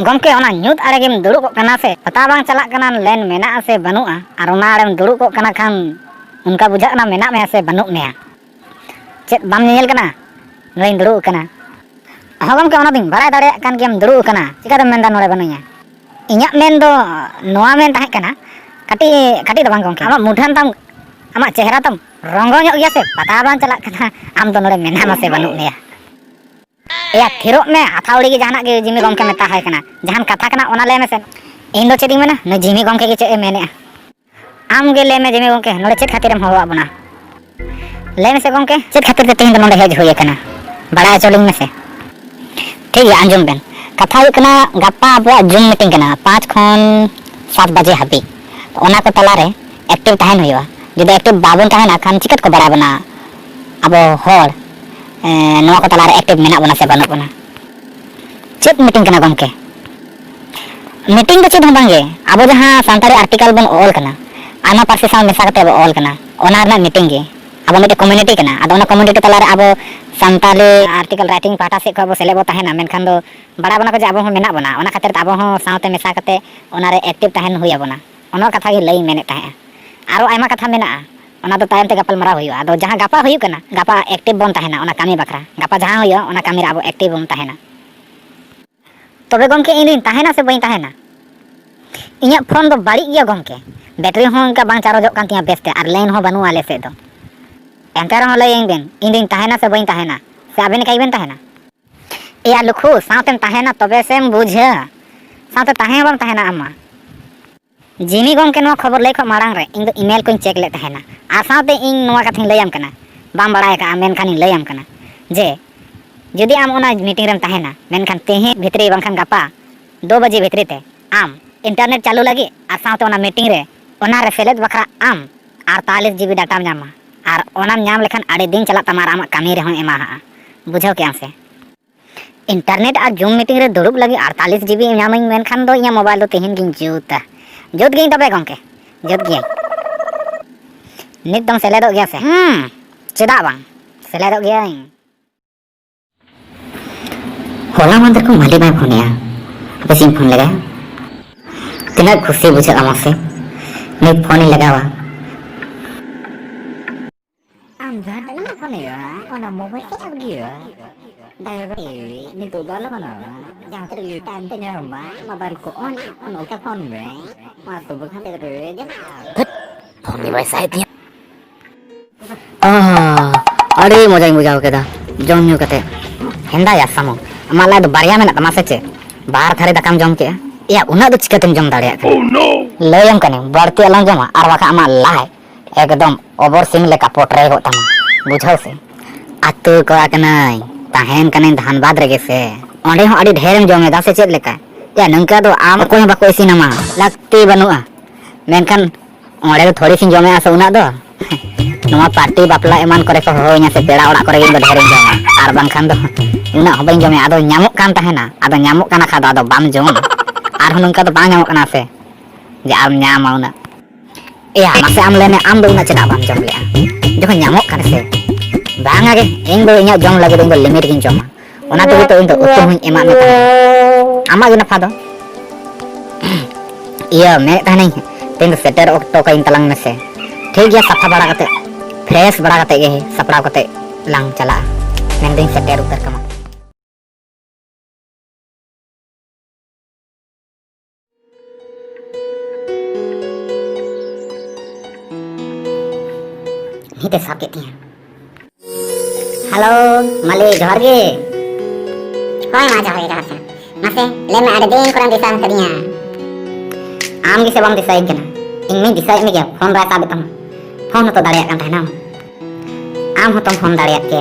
Gomke ona nyut aregem duru kok kana se pata bang chalak kana len mena ase banua ar ona arem duru kok kana khan unka bujak na mena me ase banuk meya chet bam nyel kana noin duru kana ha gomke ona ding barai dare kan gem duru kana chika dam menda nore banunya inya men do noa men tahe kana kati kati do bang gomke ama mudhan tam ama chehra tam rongo nyok ya se pata bang chalak kana am do nore mena ma se banuk meya या थिरो में अथाउड़ी के जहाना के Jimmy गमके में ताहाय कना जहान कथा कना ओना ले में से इन दो चेदिंग में ना न जिमी गमके के चे मेने आम गे ले में जिमी गमके नोडे चेत खातिर हम होवा बना ले में से गमके चेत खातिर ते तीन नोडे हेज होय कना बड़ा चोलिंग में से ठीक है अंजुम बेन कथा हुई कना गप्पा अब जूम मीटिंग कना 5 खन 7 बजे हाबी ओना को तला रे एक्टिव ताहन होयवा जदि एक्टिव बाबन ताहना खान चिकट को बड़ा बना अब होड़ नवा को तलारे एक्टिव मेना बना से बनक बना चेत मीटिंग कना गमके मीटिंग तो चेत हम बांगे अब जहां सांतारी आर्टिकल बन ऑल कना आना पासे साव मेसा कते ऑल कना ओना ना मीटिंग गे अब मिटे कम्युनिटी कना आदो ना कम्युनिटी तलारे अब सांताली आर्टिकल राइटिंग पाटा से को सेलेब ताहेना मेनखान दो बड़ा बना को जे अब मेना बना ओना खातिर अब हो सावते मेसा कते ओना रे एक्टिव ताहेन हुई बना ओना कथा गे लई मेने ताहे आरो आयमा कथा मेना ओना तो तायम ते गपल मरा हुई आदो जहां गपा हुई कना गपा एक्टिव बन ताहेना ओना कामी बकरा गपा जहां हुई ओना कामी रे अब एक्टिव बन ताहेना तबे गमके इन ताहेना से बई ताहेना इया फोन दो बाड़ी गया गमके बैटरी हो का बांग चार्जो कान तिया बेस्ते आर लाइन हो बनु आले से दो एंते रहो लई इन ताहेना से बई ताहेना से आबेन काई बेन ताहेना या लुखु सातेम ताहेना तबे सेम बुझे साते ताहे बम ताहेना अम्मा जिमी गमके नो खबर लई ख मारांग रे इन दो ईमेल को चेक ले ताहेना आ साथे इन नोवा कथिन लैयाम कना बाम बड़ाय का मेन खानी लैयाम कना जे जदि आम ओना मीटिंग रेम ताहेना मेनखान तेहे भितरी बांखान गपा 2 बजे भितरी ते आम इंटरनेट चालू लगी आ साथे ओना मीटिंग रे ओना रे सेलेद बखरा आम 48 जीबी डाटा ᱧᱟᱢᱟ आर ओनाम ᱧᱟᱢ लेखान आड़े दिन चला तमार आमा कामी रे हो एमा बुझाव के से इंटरनेट आ जूम मीटिंग रे दुरुब लगी 48 जीबी ᱧᱟᱢᱤᱧ मेनखान दो इया मोबाइल दो तेहिन गिन जुता जुत गिन तबे गमके जुत गिय नित दम सेलेदो गया से चेदा बांग सेलेदो गया होला मंदिर को माली में फोन या बस इन फोन लगा तिना खुशी बुझे आमा से नित फोन लगावा am जाने ना फोन या ओना मोबाइल से अब गया डायरेक्ट नि तो बाला बना yang terlihat tanya rumah mobil ko on ka phone re ma to bukan de re dia phone ni website dia अरे मजाई बुझाव केदा जम न्यू कते हेंदा या सामो माला दो बारिया मेना तमा से चे बाहर थारे दकाम जम के या उना दो चिकतेम जम दाड़िया के लयम कने बारती अलम जमा आर वाका अमा लाय एकदम ओवर सिंग लेका पोटरे हो तमा बुझाव से आतु को आकनाय ताहेन कने धानबाद रेगे से ओंडे हो अडी ढेरम जमे दा से चेद लेका या नंका दो आम कोई बाको इसिनामा लागती बनुआ मेनखान ओंडे दो थोड़ी सिन जमे आसे उना दो नवा पार्टी बापला एमान करे को होइना से पेड़ा ओड़ा करे इन ढेरम जमा आर बांखान दो उना हो बइन जमे आदो ᱧᱟᱢᱚᱜ कान ताहेना आदो ᱧᱟᱢᱚᱜ काना खादो आदो बाम जम आर हो नंका दो बांग ᱧᱟᱢᱚᱜ काना से जे आम ᱧᱟᱢᱟ उना या मासे आम लेने आम दो उना चेदा बाम जम लेआ जखन ᱧᱟᱢᱚᱜ कान से बांगा गे इन दो इnya जम लगे दो लिमिट गिन जमा ओना तो इन दो उतु हुन एमा में आमा गे नफा दो इया मे ताने तेन सेटर ऑक्टो का इन तलंग में से ठीक गया सफा बड़ा कते फ्रेश बड़ा कते गे सपड़ा कते लांग चला मेन दिन सेटर उतर कमा नीते साके तिया हेलो माले जोहार गे होय मा जोहार गे से मासे ले में आडे दिन कोरान दिसा करिया आम गे से बम दिसाई कना इन में दिसाई में गया फोन रा साबे तम फोन तो दाड़िया कान थाना आम हो तम फोन दाड़िया के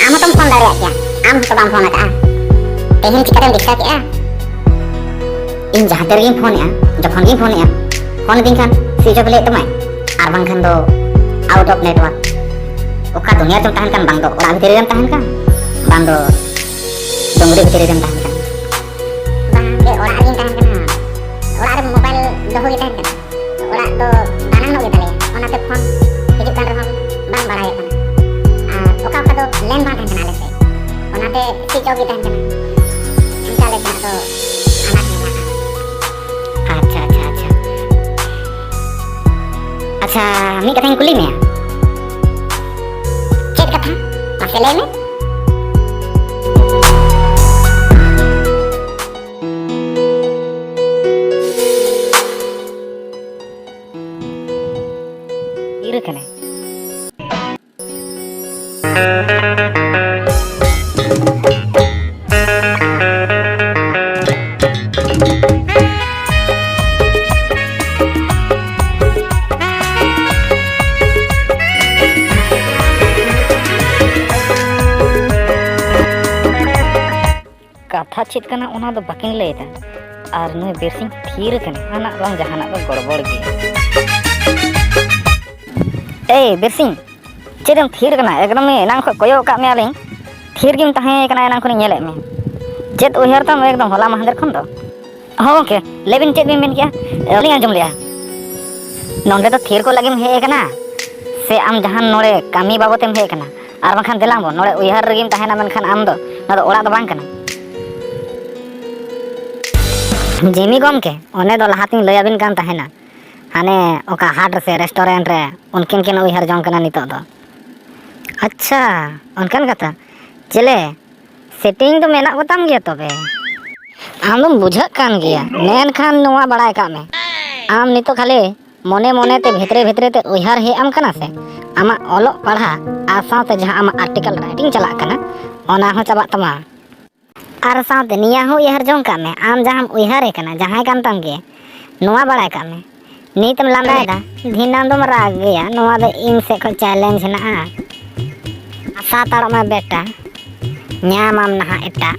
आम तम फोन दाड़िया के आम तो बम फोन का तेहिन चिकन दिसा के इन जहां तेरे गिन फोन या जखन गिन फोन या फोन दिन खान स्विच ऑफ ले तमाय आर बांखान दो आउट ऑफ नेटवर्क ओका दुनिया तुम ताहन kan bang do orak bhitiri rem tahan kan bang do dongri bhitiri rem tahan kan bang ge orak rin tahan kan orak re mobile doho ge tahan kan orak do tanang no ge tale ona te phone hijuk kan rehon bang baray kan oka oka do len bang tahan kan ale se ona te switch off ge tahan kan ᱫᱚ ᱟᱱᱟᱴ ᱢᱮᱱᱟᱜᱼᱟ᱾ ᱟᱪᱪᱷᱟ ᱟᱪᱪᱷᱟ ᱟᱪᱪᱷᱟ ᱟᱪᱪᱷᱟ, ᱢᱤᱫ ᱠᱟᱛᱷᱟᱧ ᱠᱩᱞᱤ ᱢᱮᱭᱟ᱾ ᱪᱮᱫ ᱠᱟᱛᱷᱟ? ᱢᱟᱥᱮ ᱞᱟᱹᱭ ᱢᱮ᱾ ᱤᱨ ᱠᱟᱱᱟ ᱠᱟᱛᱷᱟ ᱪᱮᱫ ᱠᱟᱱᱟ ᱚᱱᱟ ᱫᱚ ᱵᱟᱹᱠᱤᱱ ᱞᱟᱹᱭᱫᱟ, ᱟᱨ ᱱᱩᱭ ᱵᱤᱨᱥᱤᱧ ᱛᱷᱤᱨ ᱠᱟᱱᱟ, ᱡᱟᱦᱟᱱᱟᱜ ᱵᱟᱝ ᱡᱟᱦᱟᱱᱟᱜ ᱫᱚ ᱜᱚᱲᱵᱚᱲ ᱜᱮᱭᱟ᱾ ᱮᱭ ᱵᱤᱨᱥᱤᱧ, ᱪᱮᱫ ᱮᱢ ᱛᱷᱤᱨ ᱠᱟᱱᱟ? ᱮᱠᱫᱚᱢ ᱮᱱᱟᱝ ᱠᱷᱚᱱ ᱠᱚᱭᱚᱜ ᱟᱠᱟᱫ ᱢᱮᱭᱟᱞᱤᱧ, ᱛᱷᱤᱨ ᱜᱮᱢ ᱛᱟᱦᱮᱸ ᱠᱟᱱᱟ, ᱮᱱᱟᱝ ᱠᱷᱚᱱᱤᱧ ᱧᱮᱞᱮᱫ ᱢᱮ᱾ ᱪᱮᱫ ᱩᱭᱦᱟᱹᱨ ᱛᱟᱢ ᱮᱠᱫᱚᱢ ᱦᱚᱞᱟ ᱢᱟᱦᱫᱮᱨ ᱠᱷᱚᱱ ᱫᱚ? ᱦᱚᱸ ᱜᱚᱢᱠᱮ ᱞᱟᱹᱭ ᱵᱤᱱ, ᱪᱮᱫ ᱵᱤᱱ ᱢᱮᱱ ᱠᱮᱜᱼᱟ? ᱵᱟᱹᱞᱤᱧ ᱟᱸᱡᱚᱢ ᱞᱮᱜᱼᱟ᱾ ᱱᱚᱸᱰᱮ ᱫᱚ ᱛᱷᱤᱨ ᱠᱚᱜ ᱞᱟᱹᱜᱤᱫ ᱮᱢ ᱦᱮᱡ ᱟᱠᱟᱱᱟ ᱥᱮ ᱟᱢ ᱡᱟᱦᱟᱱ ᱱᱚᱰᱮ ᱠᱟᱹᱢᱤ ᱵᱟᱵᱚᱛᱮᱢ ᱦᱮᱡ ᱟᱠᱟᱱᱟ? ᱟᱨ ᱵᱟᱝᱠᱷᱟᱱ ᱫᱮᱞᱟᱝ ᱵᱚᱱ ᱱᱚᱰᱮ ᱩᱭᱦᱟᱹᱨ ᱨᱮᱜᱮᱢ ᱛᱟᱦᱮᱱᱟ, ᱢᱮᱱᱠᱷᱟन ᱟᱢ ᱫᱚ ᱱᱚᱣᱟ ᱫᱚ ᱚᱲᱟᱜ ᱫᱚ ᱵᱟᱝ ᱠᱟᱱᱟ᱾ ᱡᱤᱢᱤ ᱜᱚᱢᱠᱮ, ᱚᱱᱮ ᱫᱚ ᱞᱟᱦᱟᱛᱤᱧ ᱞᱟᱹᱭᱟᱵᱤᱱ ᱠᱟᱱ ᱛᱟᱦᱮᱱᱟ, ᱦᱟᱱᱮ ᱚᱠᱟ ᱦᱟᱴ ᱥᱮ ᱨᱮᱥᱴᱩᱨᱮᱱᱴ ᱨᱮ ᱩᱱᱠᱤᱱ ᱠᱤᱱ ᱩᱭᱦᱟᱹᱨ ᱡᱚᱝ ᱠᱟᱱᱟ ᱱᱤᱛᱚᱜ ᱫᱚ᱾ ᱟᱪᱪᱷᱟ, ᱚᱱᱠᱟᱱ ᱠᱟᱛᱷᱟ᱾ ᱪᱮᱞᱮ ᱥᱮᱴᱤᱝ ᱫᱚ ᱢᱮᱱᱟᱜ ᱠᱚᱛᱟᱢ ᱜᱮᱭᱟ ᱛᱚᱵᱮ? ᱟᱢ ᱫᱚᱢ ᱵᱩᱡᱷᱟᱹᱜ ᱠᱟᱱ ᱜᱮᱭᱟ, ᱢᱮᱱᱠᱷᱟᱱ ᱱᱚᱣᱟ ᱵᱟᱲᱟᱭ ᱠᱟᱜ ᱢᱮ, ᱟᱢ ᱱᱤᱛᱚᱜ ᱠᱷᱟᱹᱞᱤ ᱢᱚᱱᱮ ᱢᱚᱱᱮᱛᱮ ᱵᱷᱤᱛᱨᱤ ᱵᱷᱤᱛᱨᱤ ᱛᱮ ᱩᱭᱦᱟᱹᱨ ᱦᱮᱡ ᱟᱢ ᱠᱟᱱᱟ ᱥᱮ, ᱟᱢᱟᱜ ᱚᱞᱚᱜ ᱯᱟᱲᱦᱟᱜ ᱟᱨ ᱥᱟᱶᱛᱮ ᱡᱟᱦᱟᱸ ᱟᱢᱟᱜ ᱟᱨᱴᱤᱠᱮᱞ ᱨᱟᱭᱴᱤᱝ ᱪᱟᱞᱟᱜ ᱠᱟᱱᱟ ᱚᱱᱟ ᱦᱚᱸ ᱪᱟᱵᱟᱜ ᱛᱟᱢᱟ᱾ ᱟᱨ ᱥᱟᱶᱛᱮ ᱱᱤᱭᱟᱹ ᱦᱚᱸ ᱩᱭᱦᱟᱹᱨ ᱡᱚᱝ ᱠᱟᱜ ᱢᱮ, ᱟᱢ ᱡᱟᱦᱟᱸᱢ ᱩᱭᱦᱟᱹᱨᱮ ᱠᱟᱱᱟ ᱡᱟᱦᱟᱸᱭ ᱠᱟᱱ ᱛᱟᱢ ᱜᱮ, ᱱᱚᱣᱟ ᱵᱟᱲᱟᱭ ᱠᱟᱜ ᱢᱮ, ᱱᱤᱛᱮᱢ ᱞᱟᱸᱫᱟᱭᱮᱫᱟ, ᱫᱷᱤᱱᱟᱹᱝ ᱫᱚᱢ ᱨᱟᱜ ᱜᱮᱭᱟ᱾ ᱱᱚᱣᱟ ᱫᱚ ᱤᱧ ᱥᱮᱫ ᱠᱷᱚᱱ ᱪᱮᱞᱮᱧᱡᱽ ᱦᱮᱱᱟᱜᱼᱟ᱾ ᱟᱥᱟ ᱛᱟᱲᱚᱜ ᱢᱮ ᱵᱮᱴᱟ, ᱧᱟᱢᱟᱢ ᱱᱟᱦᱟᱜ ᱮᱴᱟᱜ᱾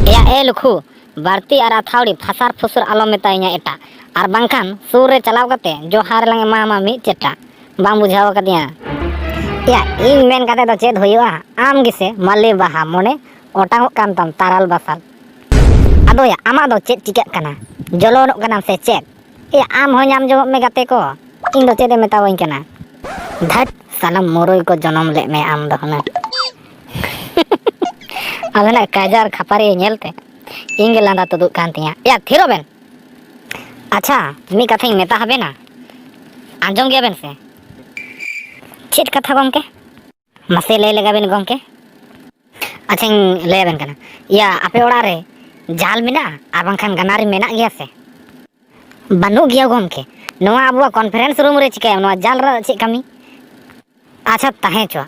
ᱮᱭᱟ ᱮ ᱞᱩᱠᱷᱩ, ᱵᱟᱹᱲᱛᱤ ᱟᱨ ᱟᱛᱷᱟᱣᱲᱤ ᱯᱷᱟᱥᱟᱨ ᱯᱷᱩᱥᱩᱨ ᱟᱞᱚᱢ ᱢᱮᱛᱟᱭᱤᱧᱟ ᱮᱴᱟᱜ, ᱟᱨ ᱵᱟᱝᱠᱷᱟᱱ ᱥᱩᱨ ᱨᱮ ᱪᱟᱞᱟᱣ ᱠᱟᱛᱮ ᱡᱚᱦᱟᱨ ᱞᱟᱝ ᱮᱢᱟᱢᱟ ᱢᱤᱫ ᱪᱮᱴᱟ᱾ ᱵᱟᱢ ᱵᱩᱡᱷᱟᱹᱣ ᱠᱟᱫᱤᱧᱟ? ᱮᱭᱟ ᱤᱧ ᱢᱮᱱ ᱠᱟᱛᱮ ᱫᱚ ᱪᱮᱫ ᱦᱩᱭᱩᱜᱼᱟ? ᱟᱢ ᱜᱮᱥᱮ ᱢᱟᱹᱞᱤ ᱵᱟᱦᱟ ᱢᱚᱱᱮ ᱚᱴᱟᱝᱚᱜ ᱠᱟᱱ ᱛᱟᱢ ᱛᱟᱨᱟᱞ ᱵᱟᱥᱟᱞ᱾ ᱟᱫᱚᱭᱟ ᱟᱢᱟᱜ ᱫᱚ ᱪᱮᱫ ᱪᱤᱠᱟᱹᱜ ᱠᱟᱱᱟ? ᱡᱚᱞᱚᱱᱚᱜ ᱠᱟᱱᱟᱢ ᱥᱮ ᱪᱮᱫ? ᱮᱭᱟ ᱟᱢ ᱦᱚᱸ ᱧᱟᱢ ᱡᱚᱝᱚᱜ ᱢᱮ ᱜᱟᱛᱮ ᱠᱚ, ᱤᱧ ᱫᱚ ᱪᱮᱫ ᱮᱢ ᱢᱮᱛᱟᱣᱟᱹᱧ ᱠᱟᱱᱟ? ᱫᱷᱟᱹᱴ ᱥᱟᱱᱟᱢ ᱢᱩᱨᱩᱭ ᱠᱚ ᱡᱚᱱᱚᱢ ᱞᱮᱫ ᱢᱮ ᱟᱢ ᱫᱚ ᱦᱩᱱᱟᱹᱝ᱾ ᱟᱵᱮᱱᱟᱜ ᱠᱟᱡᱟᱨ ᱠᱷᱟᱯᱟᱨᱤ ᱧᱮᱞᱛᱮ ᱤᱧ ᱜᱮ ᱞᱟᱸᱫᱟ ᱛᱩᱫᱩᱜ ᱠᱟᱱ ᱛᱤᱧᱟᱹ᱾ ᱮᱭᱟ ᱛᱷᱤᱨᱚᱜ ᱵᱮᱱ᱾ ᱟᱪᱪᱷᱟ, ᱢᱤᱫ ᱠᱟᱛᱷᱟᱧ ᱢᱮᱛᱟ ᱦᱟᱵᱮᱱᱟ, ᱟᱸᱡᱚᱢ ᱜᱮᱭᱟᱵᱮᱱ ᱥᱮ? ᱪᱮᱫ ᱠᱟᱛᱷᱟ ᱜᱚᱢᱠᱮ? ᱢᱟᱥᱮ ᱞᱟᱹᱭ ᱞᱮᱜᱟ ᱵᱤᱱ ᱜᱚᱢᱠᱮ᱾ ᱟᱪᱪᱷᱟᱧ ᱞᱟᱹᱭᱟᱵᱮᱱ ᱠᱟᱱᱟ᱾ ᱤᱭᱟᱹ ᱟᱯᱮ ᱚᱲᱟᱜ ᱨᱮ ᱡᱟᱞ ᱢᱮᱱᱟᱜᱼᱟ ᱟᱨ ᱵᱟᱝᱠᱷᱟᱱ ᱜᱟᱱᱟᱨᱤ ᱢᱮᱱᱟᱜ ᱜᱮᱭᱟ ᱥᱮ? ᱵᱟᱹᱱᱩᱜ ᱜᱮᱭᱟ ᱜᱚᱢᱠᱮ᱾ ᱱᱚᱣᱟ ᱟᱵᱚᱣᱟᱜ ᱠᱚᱱᱯᱷᱟᱨᱮᱱᱥ ᱨᱩᱢ ᱨᱮ ᱪᱤᱠᱟᱹᱭᱟᱢ? ᱱᱚᱣᱟ ᱡᱟᱞ ᱨᱮ ᱪᱮᱫ ᱠᱟᱹᱢᱤ? ᱟᱪᱪᱷᱟ ᱛᱟᱦᱮᱸ ᱪᱚ,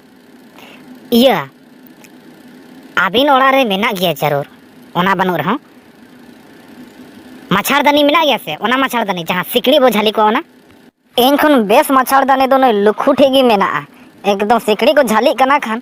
ᱤᱭᱟᱹ ᱟᱹᱵᱤᱱ ᱚᱲᱟᱜ ᱨᱮ ᱢᱮᱱᱟᱜ ᱜᱮᱭᱟ ᱡᱟᱹᱨᱩᱲ, ᱚᱱᱟ ᱵᱟᱹᱱᱩᱜ ᱨᱮᱦᱚᱸ ᱢᱟᱪᱷᱟᱲᱫᱟᱹᱱᱤ ᱢᱮᱱᱟᱜ ᱜᱮᱭᱟ ᱥᱮ? ᱚᱱᱟ ᱢᱟᱪᱷᱟᱲᱫᱟᱹᱱᱤ ᱡᱟᱦᱟᱸ ᱥᱤᱠᱲᱤᱡ ᱵᱚ ᱡᱷᱟᱹᱞᱤ ᱠᱚᱜᱼᱟ ᱚᱱᱟ? ᱤᱧ ᱠᱷᱚᱱ ᱵᱮᱥ ᱢᱟᱪᱷᱟᱲᱫᱟᱹᱱᱤ ᱫᱚ ᱱᱩᱭ ᱞᱩᱠᱷᱩ ᱴᱷᱮᱡ ᱜᱮ ᱢᱮᱱᱟᱜᱼᱟ᱾ ᱮᱠᱫᱚᱢ ᱥᱤᱠᱲᱤᱡ ᱠᱚ ᱡᱷᱟᱹᱞᱤᱜ ᱠᱟᱱᱟ ᱠᱷᱟᱱ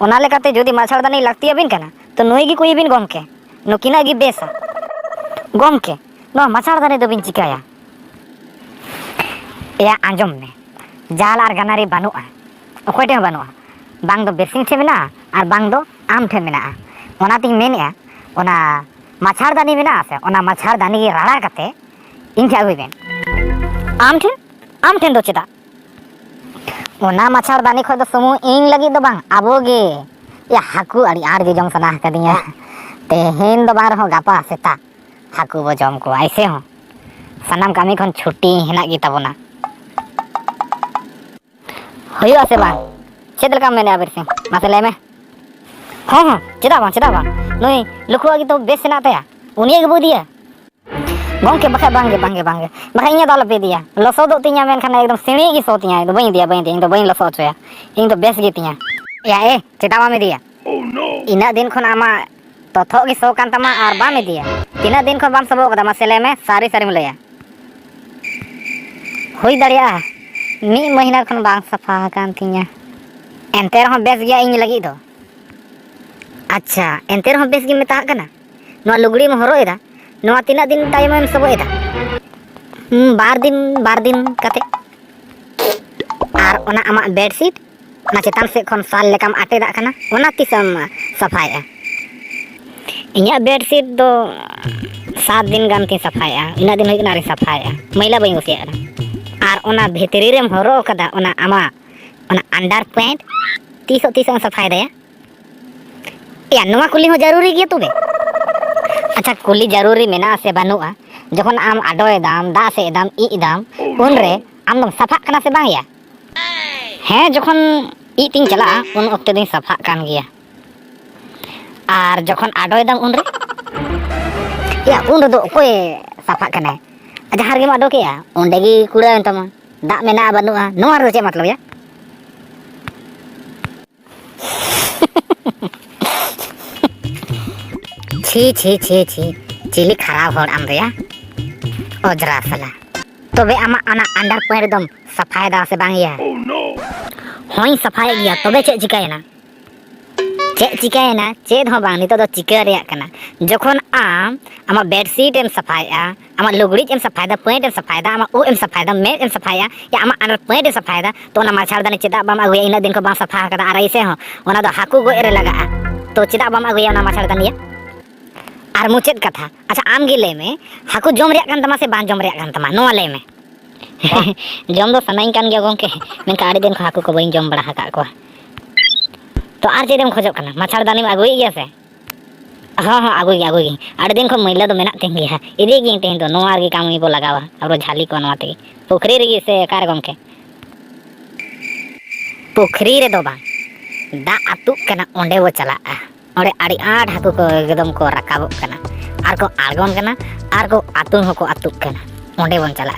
ᱚᱱᱟ ᱞᱮᱠᱟᱛᱮ ᱡᱩᱫᱤ ᱢᱟᱪᱷᱟᱲᱫᱟᱹᱱᱤ ᱞᱟᱹᱠᱛᱤᱭᱟᱵᱤᱱ ᱠᱟᱱᱟ ᱛᱚ ᱱᱩᱭ ᱜᱮ ᱠᱩᱭᱮᱵᱤᱱ ᱜᱚᱢᱠᱮ, ᱱᱩᱠᱤᱱᱟᱜ ᱜᱮ ᱵᱮᱥᱟ᱾ ᱜᱚᱢᱠᱮ ᱱᱚᱣᱟ ᱢᱟᱪᱷᱟᱲᱫᱟᱹᱱᱤ ᱫᱚᱵᱤᱱ ᱪᱤᱠᱟᱹᱭᱟ? ᱮᱭᱟ ᱟᱸᱡᱚᱢ ᱢᱮ, ᱡᱟᱞ ᱟᱨ ᱜᱟᱱᱟᱨᱤ ᱵᱟᱹᱱᱩᱜᱼᱟ, ᱚᱠᱚᱭ ᱴᱷᱮᱱ ᱦᱚᱸ ᱵᱟᱹᱱᱩᱜᱼᱟ᱾ ᱵᱟᱝ ᱫᱚ ᱵᱮᱥᱤᱧ ᱴᱷᱮᱱ ᱢᱮᱱᱟᱜᱼᱟ ᱟᱨ ᱵᱟᱝ ᱫᱚ ᱟᱢ ᱴᱷᱮᱱ ᱢᱮᱱᱟᱜᱼᱟ᱾ ᱚᱱᱟᱛᱤᱧ ᱢᱮᱱᱮᱫᱼᱟ, ᱚᱱᱟ ᱢᱟᱪᱷᱟᱲᱫᱟᱹᱱᱤ ᱢᱮᱱᱟᱜᱼᱟ ᱥᱮ, ᱚᱱᱟ ᱢᱟᱪᱷᱟᱲᱫᱟᱹᱱᱤ ᱜᱮ ᱨᱟᱲᱟ ᱠᱟᱛᱮ ᱤᱧ ᱴᱷᱮᱱ ᱟᱹᱜᱩᱭ ᱵᱮᱱ᱾ ᱟᱢ ᱴᱷᱮᱱ? ᱟᱢ ᱴᱷᱮᱱ ᱫᱚ ᱪᱮᱫᱟᱜ? ᱚᱱᱟ ᱢᱟᱪᱷᱟᱲᱫᱟᱹᱱᱤ ᱠᱷᱚᱡ ᱫᱚ ᱥᱩᱢᱩᱝ ᱤᱧ ᱞᱟᱹᱜᱤᱫ ᱫᱚ ᱵᱟᱝ, ᱟᱵᱚᱜᱮ᱾ ᱮᱭᱟ ᱦᱟᱹᱠᱩ ᱟᱹᱰᱤ ᱟᱸᱴ ᱜᱮ ᱡᱚᱢ ᱥᱟᱱᱟ ᱠᱟᱫᱤᱧᱟ᱾ ᱛᱮᱦᱮᱧ ᱫᱚ ᱵᱟᱝ ᱨᱮᱦᱚᱸ ᱜᱟᱯᱟ ᱥᱮᱛᱟᱜ ᱦᱟᱹᱠᱩ ᱵᱚ ᱡᱚᱢ ᱠᱚᱣᱟ ᱮᱭᱥᱮ ᱦᱚᱸ᱾ ᱥᱟᱱᱟᱢ ᱠᱟᱹᱢᱤ ᱠᱷᱚᱱ ᱪᱷᱩᱴᱤ ᱦᱮᱱᱟᱜ ᱜᱮᱛᱟᱵᱚᱱᱟ᱾ ᱦᱩᱭᱩᱜ ᱟᱥᱮ ᱵᱟᱝ? ᱪᱮᱫ ᱞᱮᱠᱟᱢ ᱢᱮᱱᱮᱫᱼᱟ ᱵᱤᱨᱥᱤᱝ, ᱢᱟᱥᱮ ᱞᱟᱹᱭ ᱢᱮ? ᱦᱚᱸ ᱦᱚᱸ, ᱪᱮᱫᱟᱜ ᱵᱟᱝ ᱪᱮᱫᱟᱜ ᱵᱟᱝ, ᱱᱩᱭ ᱞᱩᱠᱷᱩᱣᱟᱜ ᱜᱮᱛᱚ ᱵᱮᱥ ᱦᱮᱱᱟᱜ ᱛᱟᱭᱟ, ᱩᱱᱤᱭᱟᱜ ᱜᱮᱵᱚ ᱤᱫᱤᱭᱟ᱾ ᱜᱚᱢᱠᱮ ᱵᱟᱠᱷᱟᱡ ᱵᱟᱝᱜᱮ ᱵᱟᱝᱜᱮ ᱵᱟᱝᱜᱮ, ᱵᱟᱠᱷᱟᱡ ᱤᱧᱟᱹᱜ ᱫᱚ ᱟᱞᱚᱯᱮ ᱤᱫᱤᱭᱟ, ᱞᱚᱥᱚᱫᱚᱜ ᱛᱤᱧᱟ, ᱢᱮᱱᱠᱷᱟᱱ ᱮᱠᱫᱚᱢ ᱥᱤᱬᱤᱡ ᱜᱮ ᱥᱚ ᱛᱤᱧᱟ, ᱵᱟᱹᱧ ᱤᱫᱤᱭᱟ ᱤᱧ ᱫᱚ ᱵᱟᱹᱧ ᱞᱚᱥᱚᱫ ᱦᱚᱪᱚᱭᱟ, ᱤᱧ ᱫᱚ ᱵᱮᱥ ᱜᱮᱛᱤᱧᱟ᱾ ᱮᱭᱟ ᱪᱮᱫᱟᱜ ᱵᱟᱢ ᱤᱫᱤᱭᱟ? ᱤᱱᱟᱹᱜ ᱫᱤᱱ ᱠᱷᱚᱱ ᱟᱢᱟᱜ ᱛᱚᱛᱷᱚᱜ ᱜᱮ ᱥᱚ ᱠᱟᱱ ᱛᱟᱢᱟ ᱟᱨ ᱵᱟᱢ ᱤᱫᱤᱭᱟ? ᱛᱤᱱᱟᱹᱜ ᱫᱤᱱ ᱠᱷᱚᱱ ᱵᱟᱢ ᱥᱚᱵᱚᱜ ᱠᱟᱫᱟ ᱢᱟᱥᱮ ᱞᱟᱹᱭ ᱢᱮ, ᱥᱟᱹᱨᱤ ᱥᱟᱹᱨᱤᱢ ᱞᱟᱹᱭᱟ? ᱦᱩᱭ ᱫᱟᱲᱮᱭᱟᱜᱼᱟ 1 ᱢᱟᱹᱦᱱᱟᱹ ᱠᱷᱚᱱ ᱵᱟᱝ ᱥᱟᱯᱷᱟ ᱟᱠᱟᱱ ᱛᱤᱧᱟᱹ, ᱮᱱᱛᱮ ᱨᱮᱦᱚᱸ ᱵᱮᱥ ᱜᱮᱭᱟ ᱤᱧ ᱞᱟᱹᱜᱤᱫ ᱫᱚ᱾ ᱟᱪᱪᱷᱟ, ᱮᱱᱛᱮ ᱨᱮᱦᱚᱸ ᱵᱮᱥ ᱜᱮᱢ ᱢᱮᱛᱟᱜ ᱠᱟᱱᱟ? ᱱᱚᱣᱟ ᱞᱩᱜᱽᱲᱤᱢ ᱦᱚᱨᱚᱜ ᱮᱫᱟ, ᱱᱚᱣᱟ ᱛᱤᱱᱟᱹᱜ ᱫᱤᱱ ᱛᱟᱭᱚᱢᱮᱢ ᱥᱚᱵᱚᱜ ᱮᱫᱟ? 2 ᱫᱤᱱ ᱠᱟᱛᱮ᱾ ᱟᱨ ᱚᱱᱟ ᱟᱢᱟᱜ ᱵᱮᱰᱥᱤᱴ, ᱚᱱᱟ ᱪᱮᱛᱟᱱ ᱥᱮᱫ ᱠᱷᱚᱱ ᱥᱟᱞ ᱞᱮᱠᱟᱢ ᱟᱴᱮᱫᱟᱜ ᱠᱟᱱᱟ, ᱚᱱᱟ ᱛᱤᱥᱮᱢ ᱥᱟᱯᱷᱟᱭᱮᱫᱼᱟ? ᱤᱧᱟᱹᱜ ᱵᱮᱰᱥᱤᱴ ᱫᱚ 7 ᱫᱤᱱ ᱜᱟᱱ ᱛᱤᱧ ᱥᱟᱯᱷᱟᱭᱮᱫᱼᱟ, ᱤᱱᱟᱹᱜ ᱫᱤᱱ ᱦᱩᱭᱩᱜ ᱠᱟᱱᱟ ᱟᱨᱤᱧ ᱥᱟᱯᱷᱟᱭᱮᱫᱼᱟ, ᱢᱟᱹᱭᱞᱟᱹ ᱵᱟᱹᱧ ᱠᱩᱥᱤᱭᱟᱜ ᱠᱟᱱᱟ᱾ ᱟᱨ ᱚᱱᱟ ᱵᱷᱤᱛᱨᱤ ᱨᱮᱢ ᱦᱚᱨᱚᱜ ᱠᱟᱫᱟ, ᱚᱱᱟ ᱟᱢᱟᱜ ᱚᱱᱟ ᱟᱱᱰᱟᱨ ᱯᱮᱱᱴ, ᱛᱤᱥᱚᱜ ᱮᱢ ᱥᱟᱯᱷᱟᱭ ᱫᱟᱭᱟ? या नवा कुली हो जरूरी गया तुबे अच्छा कुली जरूरी मेना से बनुआ जखन आम आडोय दाम दा से दाम इ दाम उन रे आम दम सफा कना से बांग या हैं जखन इ तिंग चला उन ओक्ते दिन सफा कान गया आर जखन आडोय दाम उन रे या उन दो कोई सफा कना जहार गे आडो केया ओंडे गी कुड़ा तमा दा मेना बनुआ नोआ रो चे मतलब या छी छी छी छी चिली खराब होड़ आम रेया ओजरा साला तबे आमा आना अंडर पैर एकदम सफाई दा से बांगिया होई सफाई गया तबे चे चिकायना चेद हो बांग नितो दो चिका रेया कना जखन आम आमा बेडशीट एम सफाया आमा लुगड़ी एम सफायदा पैंट एम सफायदा आमा ओ एम सफायदा मेट एम सफाया या आमा अंडर पैंट एम सफायदा तो ना माछाड़दानी चेदा बाम अगुया इना दिन को बाम सफा कदा आर ऐसे हो ओना दो हाकू गोय रे लगा तो चेदा बाम अगुया ना माछाड़दानी आर मुचेद कथा अच्छा आम गे ले में हाकू जम रेया कान तमा से बां जम रेया कान तमा नोआ ले में जम दो सनाइन कान गया गोंके मेनका आड़ी दिन को हाकू को बइन जम बड़ा हका को तो आर चेदेम खोजो कना माछाड़दानी में अगुई गया से हाँ हाँ अगुई आड़ी दिन को मैला दो मेना तें गया इदी गी तें दो नोआ गे काम बो लगावा अब झाली को नोआ ते पोखरी रे से कार गोंके पोखरी रे दो बा दा आतु कना ओंडे वो चला ओंडे आड़ी आठ हाकू को एकदम को रकाबो कना आर को आड़गोन कना आर को आतु हो को आतु कना ओंडे बोन चला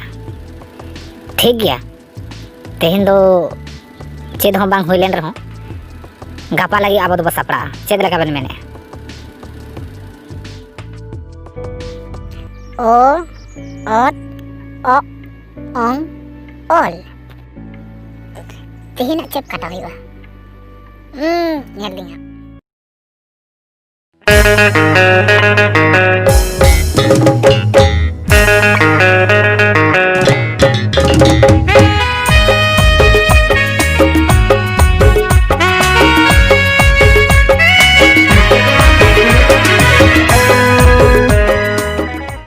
ठीक गया तेहिन दो चेद हो बांग होइलेन रहो गापा लगी आबो दो सापड़ा चेद लगा बन मैंने ओ ओत ओ ओंग ओल तेहिन चेप काटा हुआ nyel